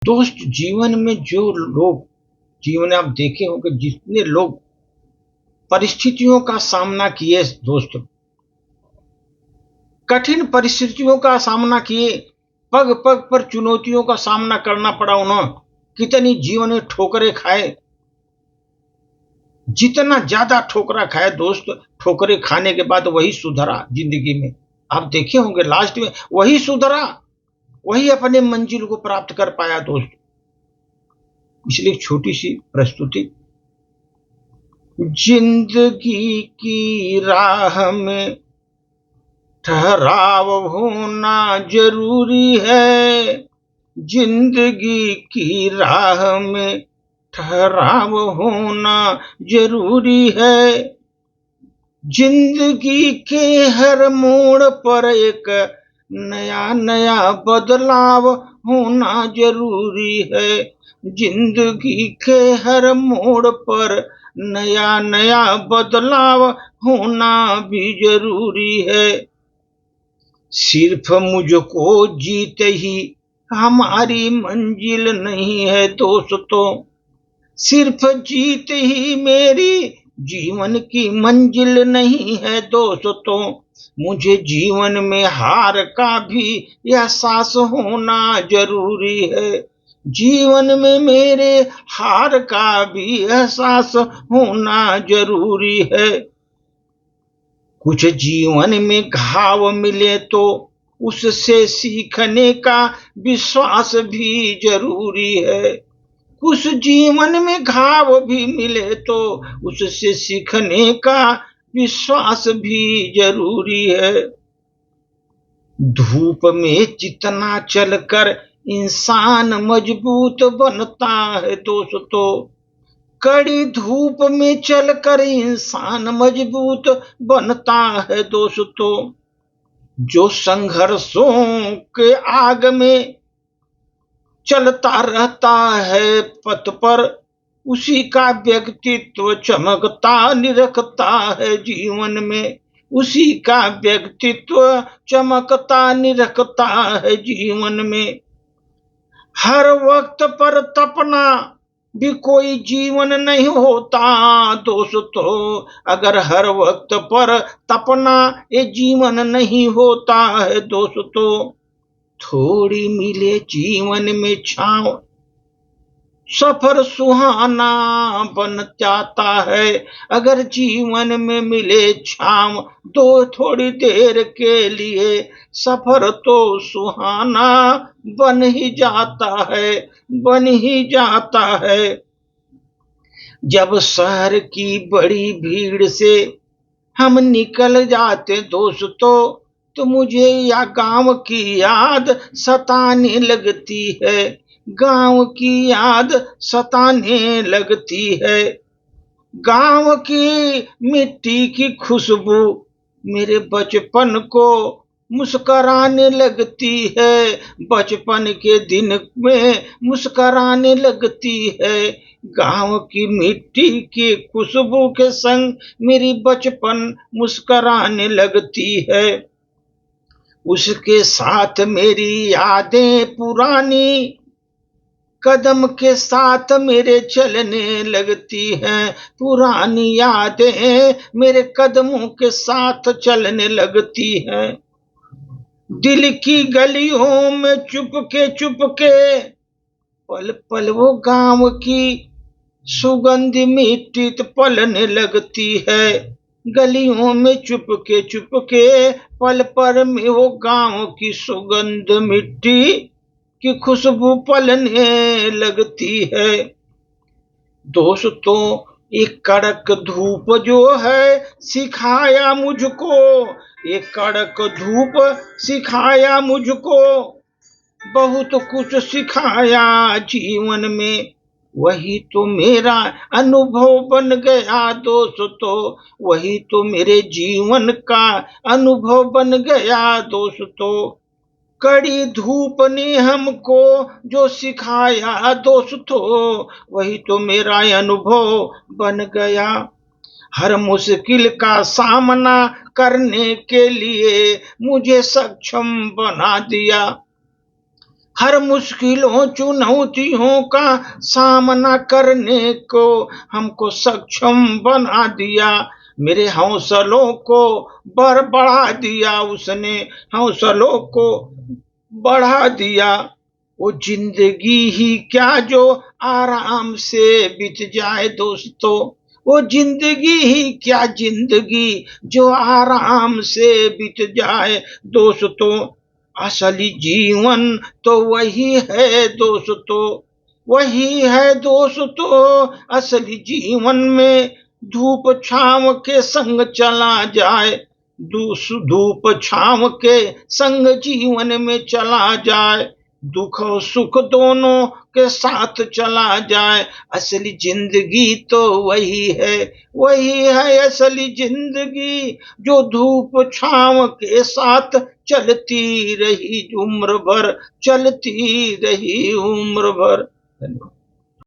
दोस्त, जीवन में जो लोग जीवन में आप देखे होंगे, जितने लोग परिस्थितियों का सामना किए दोस्त, कठिन परिस्थितियों का सामना किए, पग पग पर चुनौतियों का सामना करना पड़ा उन्हें, कितनी जीवन में ठोकरें खाए, जितना ज्यादा ठोकरा खाए दोस्त, ठोकरें खाने के बाद वही सुधरा जिंदगी में। आप देखे होंगे लास्ट में वही सुधरा, वही अपने मंजिल को प्राप्त कर पाया दोस्त। इसलिए छोटी सी प्रस्तुति। जिंदगी की राह में ठहराव होना जरूरी है, जिंदगी की राह में ठहराव होना जरूरी है। जिंदगी के हर मोड़ पर एक नया नया बदलाव होना जरूरी है, जिंदगी के हर मोड़ पर नया नया बदलाव होना भी जरूरी है। सिर्फ मुझको जीते ही हमारी मंजिल नहीं है दोस्तों, सिर्फ जीत ही मेरी जीवन की मंजिल नहीं है दोस्तों। मुझे जीवन में हार का भी एहसास होना जरूरी है, जीवन में मेरे हार का भी एहसास होना जरूरी है। कुछ जीवन में घाव मिले तो उससे सीखने का विश्वास भी जरूरी है, कुछ जीवन में घाव भी मिले तो उससे सीखने का विश्वास भी जरूरी है। धूप में जितना चलकर इंसान मजबूत बनता है दोस्तों, कड़ी धूप में चलकर इंसान मजबूत बनता है दोस्तों। जो संघर्षों के आग में चलता रहता है पथ पर, उसी का व्यक्तित्व चमकता निरखता है जीवन में, उसी का व्यक्तित्व चमकता निरखता है जीवन में। हर वक्त पर तपना भी कोई जीवन नहीं होता दोस्तों, अगर हर वक्त पर तपना ये जीवन नहीं होता है दोस्तों। थोड़ी मिले जीवन में छांव सफर सुहाना बन जाता है, अगर जीवन में मिले छांव तो थोड़ी देर के लिए सफर तो सुहाना बन ही जाता है, बन ही जाता है। जब शहर की बड़ी भीड़ से हम निकल जाते दोस्तों, तो मुझे या गांव की याद सताने लगती है, गांव की याद सताने लगती है। गांव की मिट्टी की खुशबू मेरे बचपन को मुस्कराने लगती है, बचपन के दिन में मुस्कराने लगती है। गांव की मिट्टी की खुशबू के संग मेरी बचपन मुस्कराने लगती है। उसके साथ मेरी यादें पुरानी कदम के साथ मेरे चलने लगती हैं, पुरानी यादें मेरे कदमों के साथ चलने लगती हैं। दिल की गलियों में चुपके चुपके पल पल वो गांव की सुगंध मिट्टी पलने लगती है, गलियों में चुपके चुपके पल पर में वो गांव की सुगंध मिट्टी की खुशबू पलने लगती है। दोस्तों, एक कड़क धूप जो है सिखाया मुझको, एक कड़क धूप सिखाया मुझको, बहुत कुछ सिखाया जीवन में। वही तो मेरा अनुभव बन गया दोस्तों, वही तो मेरे जीवन का अनुभव बन गया दोस्तों। कड़ी धूप ने हमको जो सिखाया दोस्तों, वही तो मेरा अनुभव बन गया। हर मुश्किल का सामना करने के लिए मुझे सक्षम बना दिया, हर मुश्किलों चुनौतियों का सामना करने को हमको सक्षम बना दिया। मेरे हौसलों को बढ़ा दिया उसने, हौसलों को बढ़ा दिया। वो जिंदगी ही क्या जो आराम से बीत जाए दोस्तों, वो जिंदगी ही क्या जिंदगी जो आराम से बीत जाए दोस्तों। असली जीवन तो वही है दोस्तों, वही है दोस्तों। असली जीवन में धूप छांव के संग चला जाए, धूप छांव के संग जीवन में चला जाए, दुख और सुख दोनों के साथ चला जाए। असली जिंदगी तो वही है, वही है असली जिंदगी जो धूप छांव के साथ चलती रही उम्र भर, चलती रही उम्र भर। धन्यवाद।